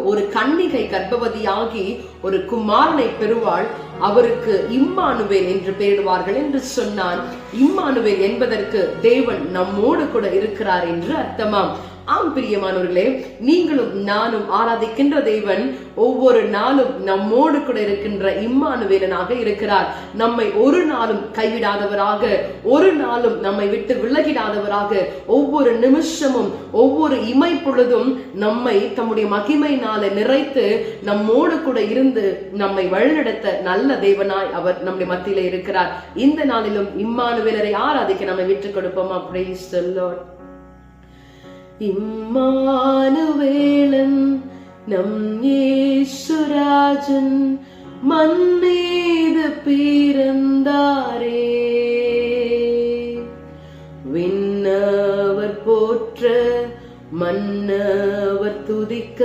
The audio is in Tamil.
ஒரு கன்னிகை கர்ப்பவதியாகி ஒரு குமாரனை பெறுவாள், அவருக்கு இம்மானுவேல் என்று பெயரிடுவார்கள் என்று சொன்னான். இம்மானுவேல் என்பதற்கு தேவன் நம்மோடு கூட இருக்கிறார் என்று அர்த்தமாம். ஆம் பிரியமானவர்களே, நீங்களும் நானும் ஆராதிக்கின்ற தேவன் ஒவ்வொரு நாளும் நம்மோடு கூட இருக்கின்ற இம்மானுவேலனாக இருக்கிறார். நம்மை ஒரு நாளும் கைவிடாதவராக, ஒரு நாளும் நம்மை விட்டு விலகிடாதவராக, ஒவ்வொரு நிமிஷமும் ஒவ்வொரு இமை பொழுதும் நம்மை தம்முடைய மகிமையினால நிறைத்து நம்மோடு கூட இருந்து நம்மை வழிநடத்த நல்ல தேவனாய் அவர் நம்முடைய மத்தியில இருக்கிறார். இந்த நாளிலும் இம்மானுவேலரை ஆராதிக்க நம்மை விட்டுக் கொடுப்போமா? Praise the Lord. இம்மானுவேலன் நம் இயேசுராஜன் மண் மீது பிறந்தாரே, விண்ணவர் போற்ற மன்னவர் துதிக்க